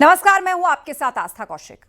नमस्कार, मैं हूं आपके साथ आस्था कौशिक।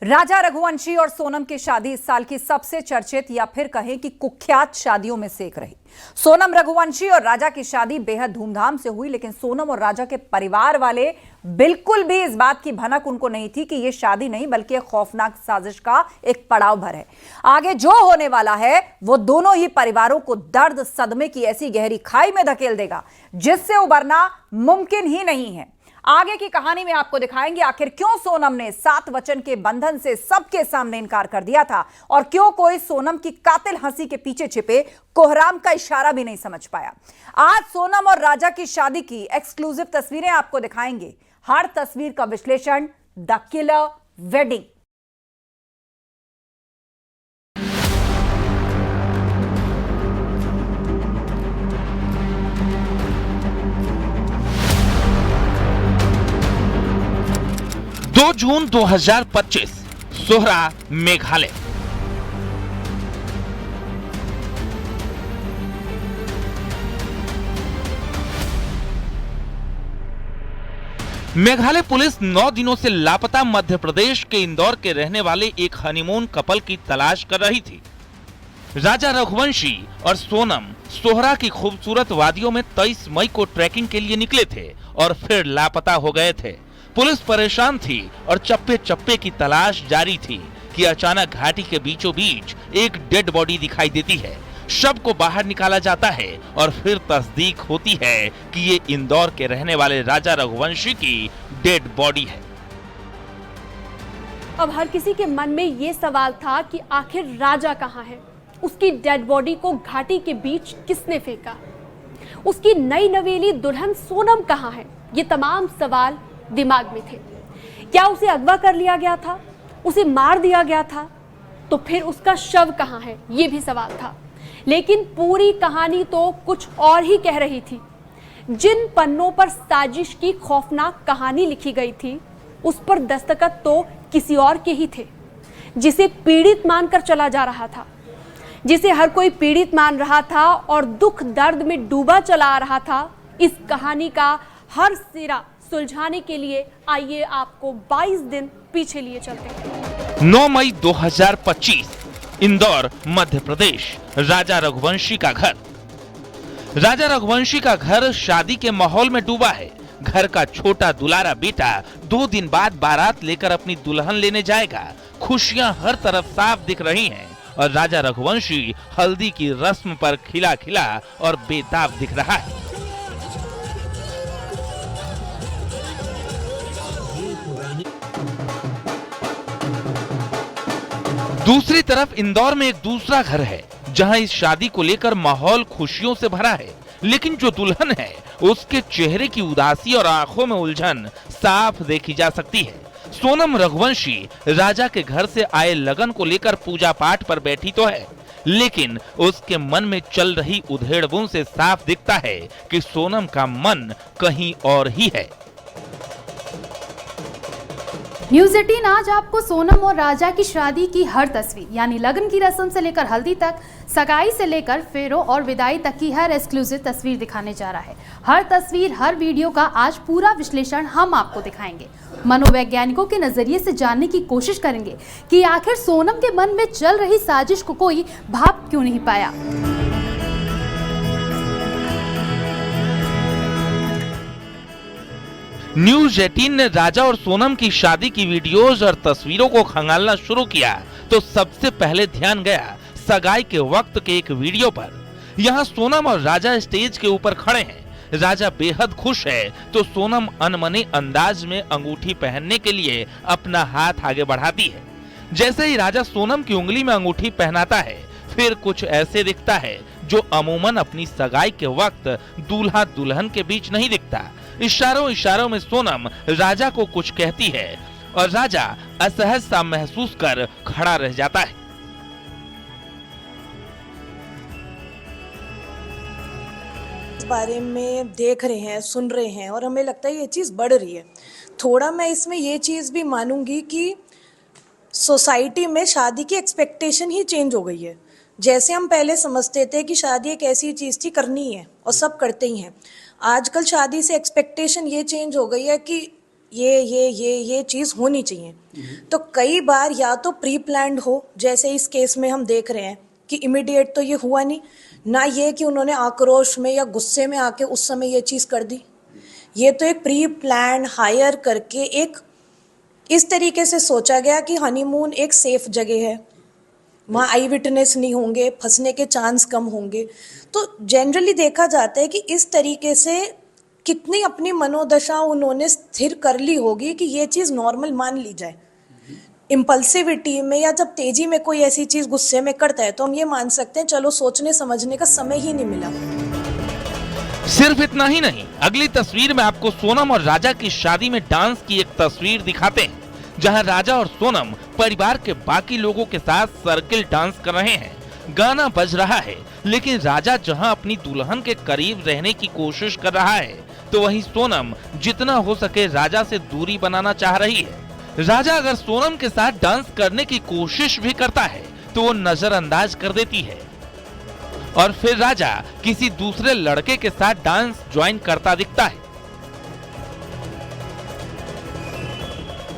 राजा रघुवंशी और सोनम की शादी इस साल की सबसे चर्चित या फिर कहें कि कुख्यात शादियों में से एक रही। सोनम रघुवंशी और राजा की शादी बेहद धूमधाम से हुई, लेकिन सोनम और राजा के परिवार वाले बिल्कुल भी इस बात की भनक उनको नहीं थी कि यह शादी नहीं बल्कि एक खौफनाक साजिश का एक पड़ाव भर है। आगे जो होने वाला है वो दोनों ही परिवारों को दर्द सदमे की ऐसी गहरी खाई में धकेल देगा जिससे उबरना मुमकिन ही नहीं है। आगे की कहानी में आपको दिखाएंगे आखिर क्यों सोनम ने 7 वचन के बंधन से सबके सामने इनकार कर दिया था और क्यों कोई सोनम की कातिल हंसी के पीछे छिपे कोहराम का इशारा भी नहीं समझ पाया। आज सोनम और राजा की शादी की एक्सक्लूसिव तस्वीरें आपको दिखाएंगे। हर तस्वीर का विश्लेषण, द किलर वेडिंग। दो जून 2025 सोहरा, मेघालय। मेघालय पुलिस 9 दिनों से लापता मध्य प्रदेश के इंदौर के रहने वाले एक हनीमून कपल की तलाश कर रही थी। राजा रघुवंशी और सोनम सोहरा की खूबसूरत वादियों में 23 मई को ट्रैकिंग के लिए निकले थे और फिर लापता हो गए थे। पुलिस परेशान थी और चप्पे चप्पे की तलाश जारी थी कि अचानक घाटी के बीचों बीच एक डेड बॉडी दिखाई देती है। शव को बाहर निकाला जाता है और फिर तस्दीक होती है कि ये इंदौर के रहने वाले राजा रघुवंशी की डेड बॉडी है। अब हर किसी के मन में ये सवाल था कि आखिर राजा कहाँ है? उसकी डेड बॉडी को घाटी के बीच किसने फेंका? उसकी नई नवेली दुल्हन सोनम कहाँ है? ये तमाम सवाल दिमाग में थे। क्या उसे अगवा कर लिया गया था? उसे मार दिया गया था? तो फिर उसका शव कहाँ है? ये भी सवाल था। लेकिन पूरी कहानी तो कुछ और ही कह रही थी। जिन पन्नों पर साजिश की खौफनाक कहानी लिखी गई थी उस पर दस्तखत तो किसी और के ही थे, जिसे पीड़ित मानकर चला जा रहा था, जिसे हर कोई पीड़ित मान रहा था और दुख दर्द में डूबा चला आ रहा था। इस कहानी का हर सिरा सुलझाने के लिए आइए आपको 22 दिन पीछे लिए चलते हैं। 9 मई 2025 इंदौर, मध्य प्रदेश। राजा रघुवंशी का घर। राजा रघुवंशी का घर शादी के माहौल में डूबा है। घर का छोटा दुलारा बेटा 2 दिन बाद बारात लेकर अपनी दुल्हन लेने जाएगा। खुशियां हर तरफ साफ दिख रही हैं और राजा रघुवंशी हल्दी की रस्म पर खिला खिला और बेताब दिख रहा है। दूसरी तरफ इंदौर में एक दूसरा घर है जहां इस शादी को लेकर माहौल खुशियों से भरा है, लेकिन जो दुल्हन है उसके चेहरे की उदासी और आंखों में उलझन साफ देखी जा सकती है। सोनम रघुवंशी राजा के घर से आए लगन को लेकर पूजा पाठ पर बैठी तो है, लेकिन उसके मन में चल रही उधेड़बुन से साफ दिखता है कि सोनम का मन कहीं और ही है। न्यूज़ 18 आज आपको सोनम और राजा की शादी की हर तस्वीर, यानी लगन की रस्म से लेकर हल्दी तक, सगाई से लेकर फेरों और विदाई तक की हर एक्सक्लूसिव तस्वीर दिखाने जा रहा है। हर तस्वीर, हर वीडियो का आज पूरा विश्लेषण हम आपको दिखाएंगे। मनोवैज्ञानिकों के नजरिए से जानने की कोशिश करेंगे कि आखिर सोनम के मन में चल रही साजिश को कोई भाप क्यों नहीं पाया। न्यूज़ 18 ने राजा और सोनम की शादी की वीडियोस और तस्वीरों को खंगालना शुरू किया तो सबसे पहले ध्यान गया सगाई के वक्त के एक वीडियो पर। यहाँ सोनम और राजा स्टेज के ऊपर खड़े हैं। राजा बेहद खुश है तो सोनम अनमने अंदाज में अंगूठी पहनने के लिए अपना हाथ आगे बढ़ाती है। जैसे ही राजा सोनम की उंगली में अंगूठी पहनाता है, फिर कुछ ऐसे दिखता है जो अमूमन अपनी सगाई के वक्त दूल्हा दुल्हन के बीच नहीं दिखता। इशारों इशारों में सोनम राजा को कुछ कहती है और राजा असहज सा महसूस कर खड़ा रह जाता है। इस बारे में देख रहे हैं, सुन रहे हैं और हमें लगता है ये चीज़ बढ़ रही है। थोड़ा मैं इसमें ये चीज़ भी मानूंगी कि सोसाइटी में शादी की एक्सपेक्टेशन ही चेंज हो गई है। जैसे हम पहले समझते थे कि शादी एक ऐसी चीज़ थी, करनी है और सब करते ही हैं, आजकल शादी से एक्सपेक्टेशन ये चेंज हो गई है कि ये चीज़ होनी चाहिए। तो कई बार या तो प्री प्लान्ड हो, जैसे इस केस में हम देख रहे हैं कि इमीडिएट तो ये हुआ नहीं ना, ये कि उन्होंने आक्रोश में या गुस्से में आके उस समय ये चीज़ कर दी। ये तो एक प्री प्लान हायर करके एक इस तरीके से सोचा गया कि हनीमून एक सेफ जगह है, वहाँ आई विटनेस नहीं होंगे, फंसने के चांस कम होंगे। तो जनरली देखा जाता है कि इस तरीके से कितनी अपनी मनोदशा उन्होंने स्थिर कर ली होगी कि ये चीज़ नॉर्मल मान ली जाए। इम्पल्सिविटी में या जब तेजी में कोई ऐसी चीज़ गुस्से में करता है तो हम ये मान सकते हैं चलो सोचने समझने का समय ही नहीं मिला। सिर्फ इतना ही नहीं, अगली तस्वीर में आपको सोनम और राजा की शादी में डांस की एक तस्वीर दिखाते हैं, जहां राजा और सोनम परिवार के बाकी लोगों के साथ सर्किल डांस कर रहे हैं। गाना बज रहा है, लेकिन राजा जहां अपनी दुल्हन के करीब रहने की कोशिश कर रहा है, तो वहीं सोनम जितना हो सके राजा से दूरी बनाना चाह रही है। राजा अगर सोनम के साथ डांस करने की कोशिश भी करता है तो वो नजरअंदाज कर देती है और फिर राजा किसी दूसरे लड़के के साथ डांस ज्वाइन करता दिखता है।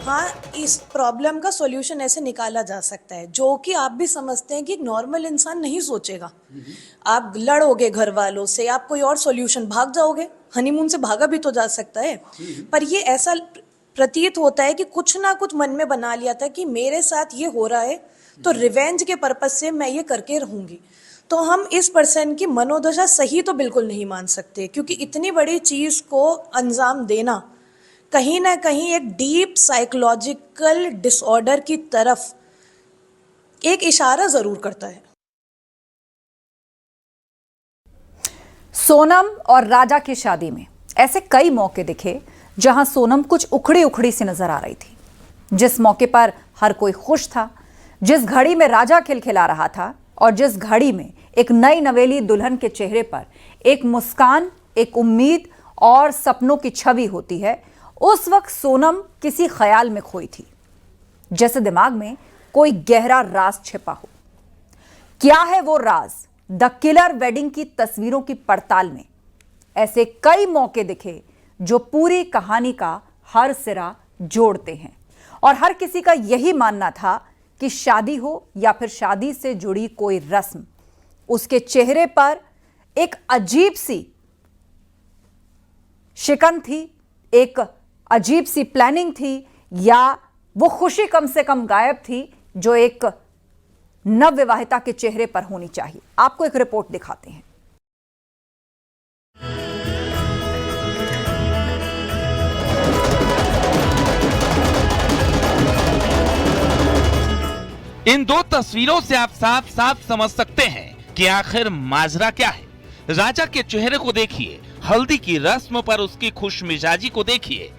हाँ, इस प्रॉब्लम का सॉल्यूशन ऐसे निकाला जा सकता है जो कि आप भी समझते हैं कि एक नॉर्मल इंसान नहीं सोचेगा। आप लड़ोगे घर वालों से, आप कोई और सॉल्यूशन भाग जाओगे, हनीमून से भागा भी तो जा सकता है। पर ये ऐसा प्रतीत होता है कि कुछ ना कुछ मन में बना लिया था कि मेरे साथ ये हो रहा है तो रिवेंज के पर्पस से मैं ये करके रहूंगी। तो हम इस पर्सन की मनोदशा सही तो बिल्कुल नहीं मान सकते, क्योंकि इतनी बड़ी चीज को अंजाम देना कहीं ना कहीं एक डीप साइकोलॉजिकल डिसऑर्डर की तरफ एक इशारा जरूर करता है। सोनम और राजा की शादी में ऐसे कई मौके दिखे जहां सोनम कुछ उखड़ी उखड़ी सी नजर आ रही थी। जिस मौके पर हर कोई खुश था, जिस घड़ी में राजा खिलखिला रहा था और जिस घड़ी में एक नई नवेली दुल्हन के चेहरे पर एक मुस्कान, एक उम्मीद और सपनों की छवि होती है, उस वक्त सोनम किसी ख्याल में खोई थी, जैसे दिमाग में कोई गहरा राज छिपा हो। क्या है वो राज? द किलर वेडिंग की तस्वीरों की पड़ताल में ऐसे कई मौके दिखे जो पूरी कहानी का हर सिरा जोड़ते हैं और हर किसी का यही मानना था कि शादी हो या फिर शादी से जुड़ी कोई रस्म, उसके चेहरे पर एक अजीब सी शिकन थी, एक अजीब सी प्लानिंग थी, या वो खुशी कम से कम गायब थी जो एक नवविवाहिता के चेहरे पर होनी चाहिए। आपको एक रिपोर्ट दिखाते हैं। इन दो तस्वीरों से आप साफ साफ समझ सकते हैं कि आखिर माजरा क्या है। राजा के चेहरे को देखिए, हल्दी की रस्म पर उसकी खुशमिजाजी को देखिए,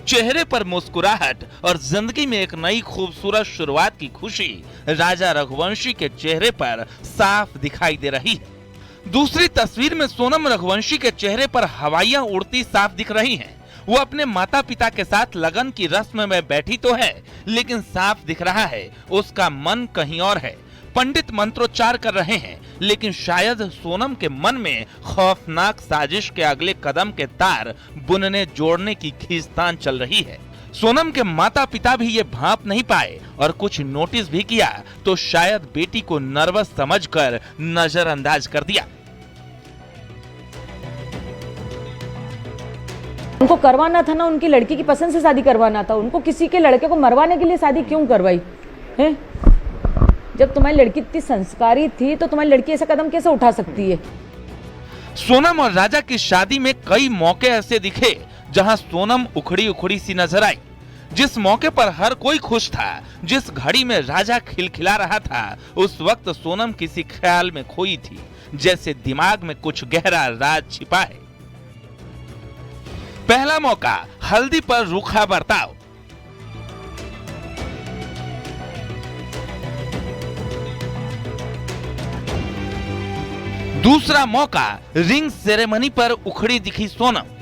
चेहरे पर मुस्कुराहट और जिंदगी में एक नई खूबसूरत शुरुआत की खुशी राजा रघुवंशी के चेहरे पर साफ दिखाई दे रही है। दूसरी तस्वीर में सोनम रघुवंशी के चेहरे पर हवाइयां उड़ती साफ दिख रही हैं। वो अपने माता पिता के साथ लगन की रस्म में बैठी तो है, लेकिन साफ दिख रहा है उसका मन कहीं और है। पंडित मंत्रोच्चार कर रहे हैं, लेकिन शायद सोनम के मन में खौफनाक साजिश के अगले कदम के तार बुनने जोड़ने की खींचतान चल रही है। सोनम के माता पिता भी ये भांप नहीं पाए और कुछ नोटिस भी किया तो शायद बेटी को नर्वस समझकर नजरअंदाज कर दिया। उनको करवाना था ना, उनकी लड़की की पसंद से शादी करवाना था। उनको किसी के लड़के को मरवाने के लिए शादी क्यों करवाई है? जब तुम्हारी लड़की इतनी संस्कारी थी तो तुम्हारी लड़की ऐसा कदम कैसे उठा सकती है? सोनम और राजा की शादी में कई मौके ऐसे दिखे जहां सोनम उखड़ी उखड़ी सी नजर आई। जिस मौके पर हर कोई खुश था, जिस घड़ी में राजा खिलखिला रहा था, उस वक्त सोनम किसी ख्याल में खोई थी, जैसे दिमाग में कुछ गहरा राज छिपा है। पहला मौका, हल्दी पर रूखा बर्ताव। दूसरा मौका, रिंग सेरेमनी पर उखड़ी दिखी सोनम।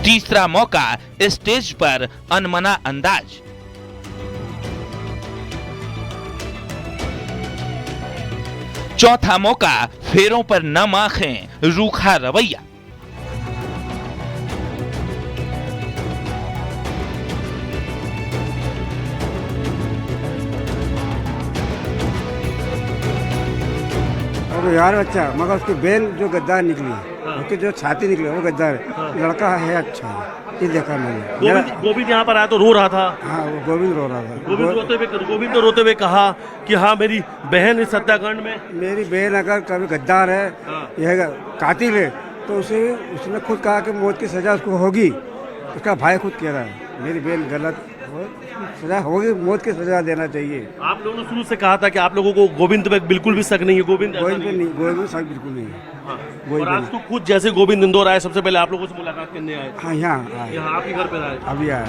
तीसरा मौका, स्टेज पर अनमना अंदाज। चौथा मौका, फेरों पर नम आंखें, रूखा रवैया। अब यार अच्छा, मगर उसकी बेल जो गद्दार निकली, उसकी जो छाती निकली वो गद्दार लड़का है। अच्छा ये देखा मैंने। गोविंद यहाँ पर आया तो रो रहा था। हाँ, वो गोविंद रो रहा था। गोविंद रोते हुए कहा कि हाँ मेरी बहन इस हत्याकांड में, मेरी बहन अगर कभी गद्दार है, यह कातिल है, तो उसने खुद कहा कि मौत की सजा उसको होगी। उसका भाई खुद कह रहा है मेरी बहन गलत, सजा होगी, मौत की सजा देना चाहिए। आप लोगों ने शुरू से कहा था कि आप लोगों को गोविंद पे बिल्कुल भी शक नहीं है। गोविंद पे नहीं, गोविंद शक बिल्कुल नहीं है। और आज तो खुद जैसे गोविंद इंदौर आए, सबसे पहले आप लोगों से मुलाकात करने आए। हाँ, यहाँ आपके घर पे आए, अभी आया।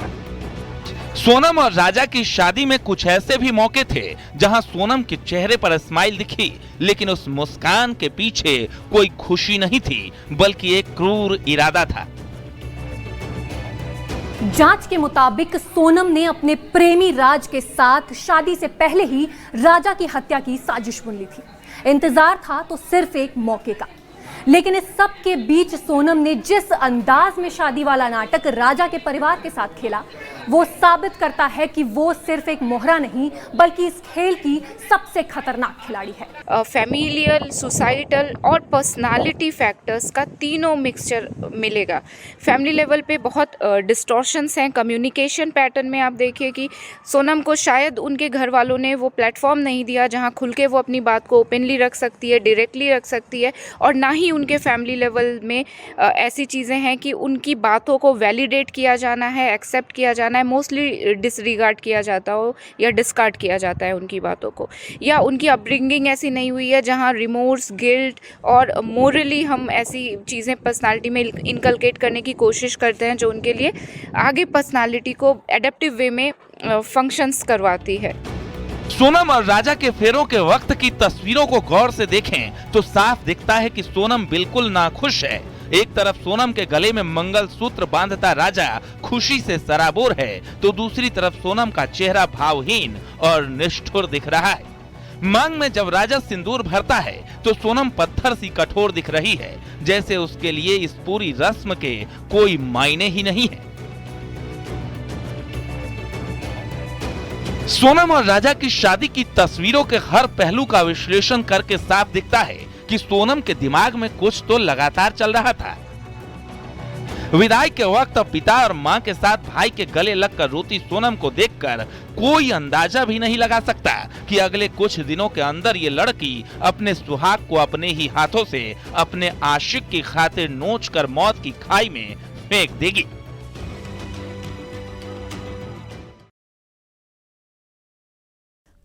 सोनम और राजा की शादी में कुछ ऐसे भी मौके थे जहां सोनम के चेहरे पर स्माइल दिखी, लेकिन उस मुस्कान के पीछे कोई खुशी नहीं थी, बल्कि एक क्रूर इरादा था। जांच के मुताबिक सोनम ने अपने प्रेमी राज के साथ शादी से पहले ही राजा की हत्या की साजिश बुन ली थी। इंतजार था तो सिर्फ एक मौके का, लेकिन इस सब के बीच सोनम ने जिस अंदाज में शादी वाला नाटक राजा के परिवार के साथ खेला, वो साबित करता है कि वो सिर्फ एक मोहरा नहीं, बल्कि इस खेल की सबसे खतरनाक खिलाड़ी है। फैमिलियल, सोसाइटल और पर्सनालिटी फैक्टर्स का तीनों मिक्सचर मिलेगा। फैमिली लेवल पे बहुत डिस्टॉर्शंस हैं कम्युनिकेशन पैटर्न में। आप देखिए कि सोनम को शायद उनके घर वालों ने वो प्लेटफॉर्म नहीं दिया जहां खुल के वो अपनी बात को ओपनली रख सकती है, डायरेक्टली रख सकती है, और ना ही उनके फैमिली लेवल में ऐसी चीज़ें हैं कि उनकी बातों को वैलिडेट किया जाना है, एक्सेप्ट किया जाना है। मोस्टली डिसरिगार्ड किया जाता हो या डिस्कार्ड किया जाता है उनकी बातों को, या उनकी अपब्रिंगिंग ऐसी नहीं हुई है जहां रिमोर्स, गिल्ट और मोरली हम ऐसी चीज़ें पर्सनालिटी में इनकलकेट करने की कोशिश करते हैं जो उनके लिए आगे पर्सनालिटी को एडेप्टिव वे में फंक्शंस करवाती है। सोनम और राजा के फेरों के वक्त की तस्वीरों को गौर से देखें तो साफ दिखता है कि सोनम बिल्कुल नाखुश है। एक तरफ सोनम के गले में मंगलसूत्र बांधता राजा खुशी से सराबोर है, तो दूसरी तरफ सोनम का चेहरा भावहीन और निष्ठुर दिख रहा है। मांग में जब राजा सिंदूर भरता है तो सोनम पत्थर सी कठोर दिख रही है, जैसे उसके लिए इस पूरी रस्म के कोई मायने ही नहीं है। सोनम और राजा की शादी की तस्वीरों के हर पहलू का विश्लेषण करके साफ दिखता है कि सोनम के दिमाग में कुछ तो लगातार चल रहा था। विदाई के वक्त पिता और मां के साथ भाई के गले लगकर रोती सोनम को देखकर कोई अंदाजा भी नहीं लगा सकता कि अगले कुछ दिनों के अंदर ये लड़की अपने सुहाग को अपने ही हाथों से अपने आशिक की खातिर नोच कर मौत की खाई में फेंक देगी।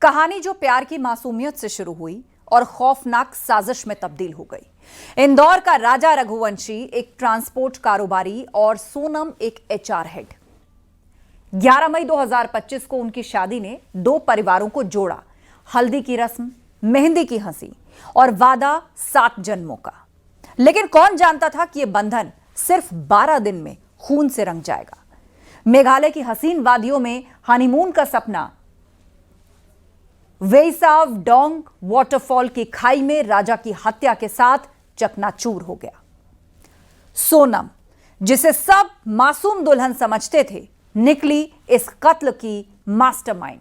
कहानी जो प्यार की मासूमियत से शुरू हुई और खौफनाक साजिश में तब्दील हो गई। इंदौर का राजा रघुवंशी एक ट्रांसपोर्ट कारोबारी और सोनम एक एचआर हेड। 11 मई 2025 को उनकी शादी ने दो परिवारों को जोड़ा। हल्दी की रस्म, मेहंदी की हंसी और वादा 7 जन्मों का। लेकिन कौन जानता था कि यह बंधन सिर्फ 12 दिन में खून से रंग जाएगा। मेघालय की हसीन वादियों में हनीमून का सपना वेसाव डोंग वाटरफॉल की खाई में राजा की हत्या के साथ चकनाचूर हो गया। सोनम, जिसे सब मासूम दुल्हन समझते थे, निकली इस कत्ल की मास्टरमाइंड।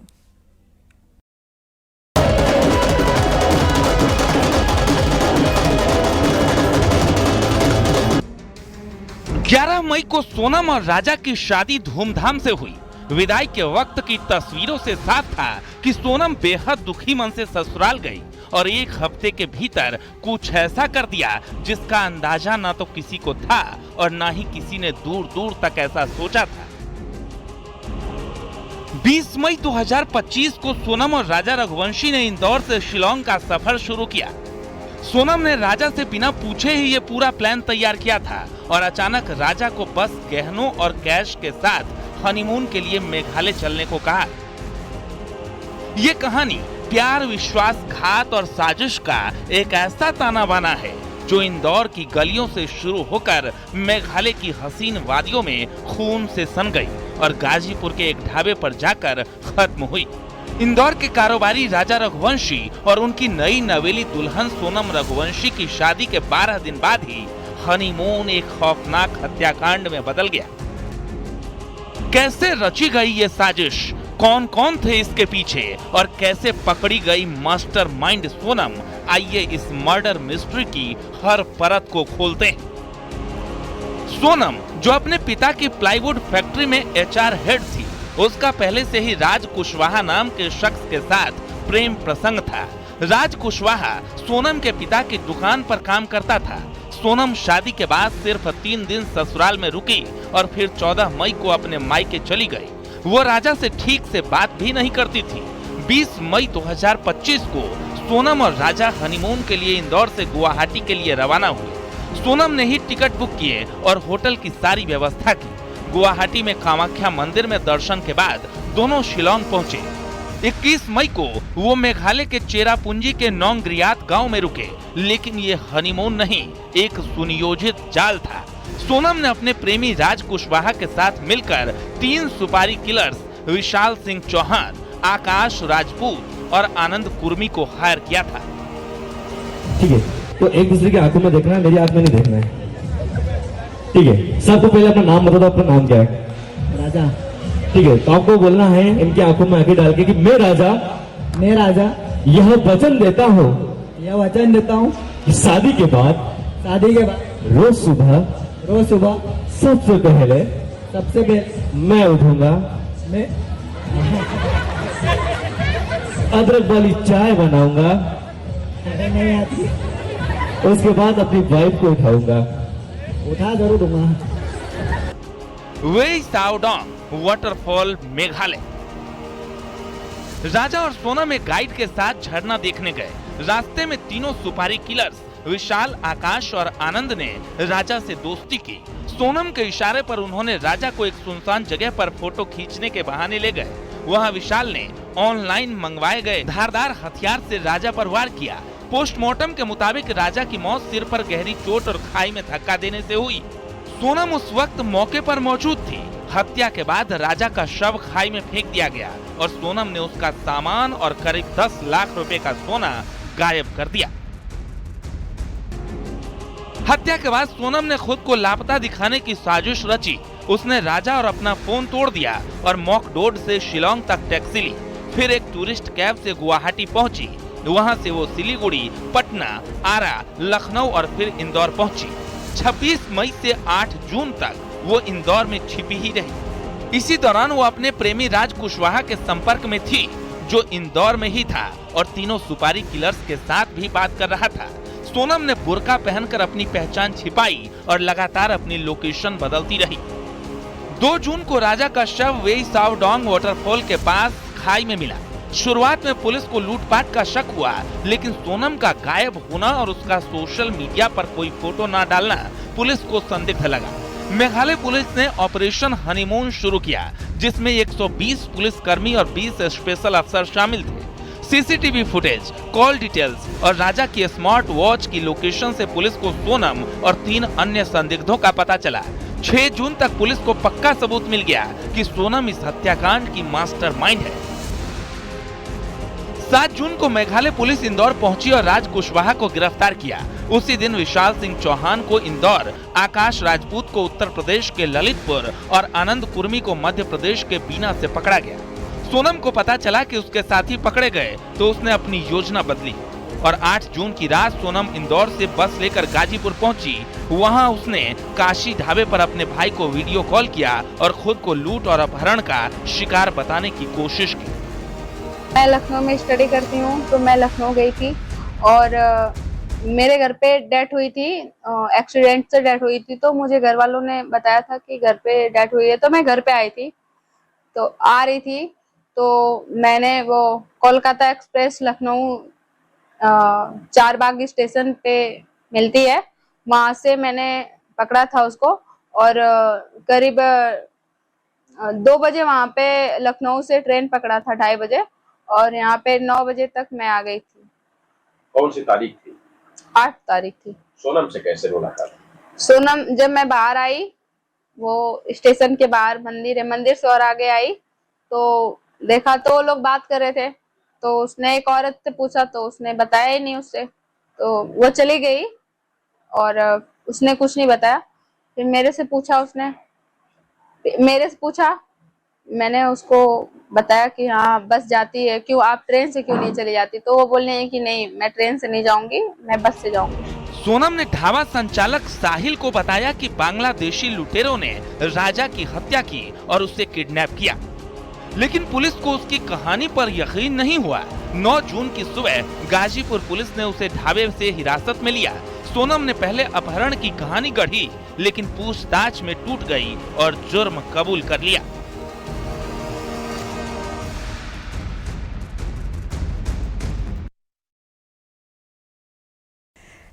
ग्यारह मई को सोनम और राजा की शादी धूमधाम से हुई। विदाई के वक्त की तस्वीरों से साफ था कि सोनम बेहद दुखी मन से ससुराल गई और एक हफ्ते के भीतर कुछ ऐसा कर दिया जिसका अंदाजा ना तो किसी को था और ना ही किसी ने दूर दूर तक ऐसा सोचा था। 20 मई 2025 को सोनम और राजा रघुवंशी ने इंदौर से शिलोंग का सफर शुरू किया। सोनम ने राजा से बिना पूछे ही ये पूरा प्लान तैयार किया था और अचानक राजा को बस गहनों और कैश के साथ हनीमून के लिए मेघालय चलने को कहा। ये कहानी प्यार, विश्वासघात और साजिश का एक ऐसा ताना बाना है जो इंदौर की गलियों से शुरू होकर मेघालय की हसीन वादियों में खून से सन गई और गाजीपुर के एक ढाबे पर जाकर खत्म हुई। इंदौर के कारोबारी राजा रघुवंशी और उनकी नई नवेली दुल्हन सोनम रघुवंशी की शादी के 12 दिन बाद ही हनीमून एक खौफनाक हत्याकांड में बदल गया। कैसे रची गई ये साजिश, कौन कौन थे इसके पीछे और कैसे पकड़ी गई मास्टरमाइंड सोनम, आइए इस मर्डर मिस्ट्री की हर परत को खोलते हैं। सोनम, जो अपने पिता की प्लाईवुड फैक्ट्री में एचआर हेड थी, उसका पहले से ही राज कुशवाहा नाम के शख्स के साथ प्रेम प्रसंग था। राज कुशवाहा सोनम के पिता की दुकान पर काम करता था। सोनम शादी के बाद सिर्फ 3 दिन ससुराल में रुकी और फिर 14 मई को अपने मायके चली गई। वो राजा से ठीक से बात भी नहीं करती थी। 20 मई 2025 को सोनम और राजा हनीमून के लिए इंदौर से गुवाहाटी के लिए रवाना हुए। सोनम ने ही टिकट बुक किए और होटल की सारी व्यवस्था की। गुवाहाटी में कामाख्या मंदिर में दर्शन के बाद दोनों शिलोंग पहुंचे। 21 मई को वो मेघालय के चेरापूंजी के नोंगरियात गांव में रुके, लेकिन ये हनीमून नहीं, एक सुनियोजित जाल था। सोनम ने अपने प्रेमी राज कुशवाहा के साथ मिलकर 3 सुपारी किलर्स विशाल सिंह चौहान, आकाश राजपूत और आनंद कुर्मी को हायर किया था। ठीक है, तो एक दूसरे की आंखों में देखना है, मेरी आंख में नहीं देखना है। ठीक है, सबको पहले अपना नाम बता दो। अपना नाम क्या है? राजा। ठीक है, तो आपको बोलना है इनकी आंखों में आंखें डाल के कि मैं राजा यह वचन देता हूँ कि शादी के बाद रोज सुबह सबसे पहले मैं उठूंगा, मैं अदरक वाली चाय बनाऊंगा, नहीं आती, उसके बाद अपनी वाइफ को उठाऊंगा। उठा जरूर दूंगा। वेई साओडोंग वाटरफॉल, मेघालय। राजा और सोनम एक गाइड के साथ झरना देखने गए। रास्ते में तीनों सुपारी किलर्स विशाल, आकाश और आनंद ने राजा से दोस्ती की। सोनम के इशारे पर उन्होंने राजा को एक सुनसान जगह पर फोटो खींचने के बहाने ले गए। वहां विशाल ने ऑनलाइन मंगवाए गए धारदार हथियार से राजा पर वार किया। पोस्टमार्टम के मुताबिक राजा की मौत सिर पर गहरी चोट और खाई में धक्का देने से हुई। सोनम उस वक्त मौके पर मौजूद थी। हत्या के बाद राजा का शव खाई में फेंक दिया गया और सोनम ने उसका सामान और करीब 10 लाख रुपए का सोना गायब कर दिया। हत्या के बाद सोनम ने खुद को लापता दिखाने की साजिश रची। उसने राजा और अपना फोन तोड़ दिया और मॉकडोड से शिलोंग तक टैक्सी ली। फिर एक टूरिस्ट कैब से गुवाहाटी पहुंची। वहां से वो सिलीगुड़ी, पटना, आरा, लखनऊ और फिर इंदौर पहुंची। 26 मई से 8 जून तक वो इंदौर में छिपी ही रही। इसी दौरान वो अपने प्रेमी राज कुशवाहा के संपर्क में थी, जो इंदौर में ही था और तीनों सुपारी किलर्स के साथ भी बात कर रहा था। सोनम ने बुर्का पहनकर अपनी पहचान छिपाई और लगातार अपनी लोकेशन बदलती रही। 2 जून को राजा का शव वेई साओडोंग वाटरफॉल के पास खाई में मिला। शुरुआत में पुलिस को लूटपाट का शक हुआ, लेकिन सोनम का गायब होना और उसका सोशल मीडिया पर कोई फोटो न डालना पुलिस को संदिग्ध लगा। मेघालय पुलिस ने ऑपरेशन हनीमून शुरू किया, जिसमें 120 पुलिसकर्मी और 20 स्पेशल अफसर शामिल थे। सीसीटीवी फुटेज, कॉल डिटेल्स और राजा की स्मार्ट वॉच की लोकेशन से पुलिस को सोनम और 3 अन्य संदिग्धों का पता चला। 6 जून तक पुलिस को पक्का सबूत मिल गया कि सोनम इस हत्याकांड की मास्टरमाइंड है। 7 जून को मेघालय पुलिस इंदौर पहुंची और राज कुशवाहा को गिरफ्तार किया। उसी दिन विशाल सिंह चौहान को इंदौर, आकाश राजपूत को उत्तर प्रदेश के ललितपुर और आनंद कुर्मी को मध्य प्रदेश के बीना से पकड़ा गया। सोनम को पता चला कि उसके साथी पकड़े गए तो उसने अपनी योजना बदली और 8 जून की रात सोनम इंदौर से बस लेकर गाजीपुर पहुंची। वहां उसने काशी ढाबे पर अपने भाई को वीडियो कॉल किया और खुद को लूट और अपहरण का शिकार बताने की कोशिश की। मैं लखनऊ में स्टडी करती हूँ, तो मैं लखनऊ गई थी और मेरे घर पे डेथ हुई थी, एक्सीडेंट से डेथ हुई थी। तो मुझे घर वालों ने बताया था कि घर पे डेथ हुई है, तो मैं घर पे आई थी। तो आ रही थी तो मैंने वो कोलकाता एक्सप्रेस लखनऊ 4 बाग स्टेशन पे मिलती है, वहां से मैंने पकड़ा था उसको और करीब 2 बजे वहां पे लखनऊ से ट्रेन पकड़ा था, 2:30 बजे, और यहाँ पे 9 बजे तक मैं आ गई थी। कौन सी तारीख थी? 8 तारीख थी। सोनम से कैसे मुलाकात? सोनम जब मैं बाहर आई, वो स्टेशन के बाहर मंदिर है, मंदिर से और आगे आई तो देखा तो वो लोग बात कर रहे थे, तो उसने एक औरत से पूछा तो उसने बताया ही नहीं उससे, तो वो चली गई और उसने कुछ नहीं बताया। फिर मेरे से पूछा, मैंने उसको बताया कि हाँ बस जाती है, क्यों आप ट्रेन से क्यों नहीं चली जाती? तो वो बोलने हैं कि नहीं, मैं ट्रेन से नहीं जाऊंगी, मैं बस से जाऊंगी। सोनम ने ढाबा संचालक साहिल को बताया कि बांग्लादेशी लुटेरों ने राजा की हत्या की और उसे किडनैप किया, लेकिन पुलिस को उसकी कहानी पर यकीन नहीं हुआ। 9 जून की सुबह गाजीपुर पुलिस ने उसे ढाबे से हिरासत में लिया। सोनम ने पहले अपहरण की कहानी गढ़ी, लेकिन पूछताछ में टूट गई और जुर्म कबूल कर लिया।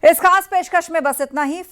इस खास पेशकश में बस इतना ही।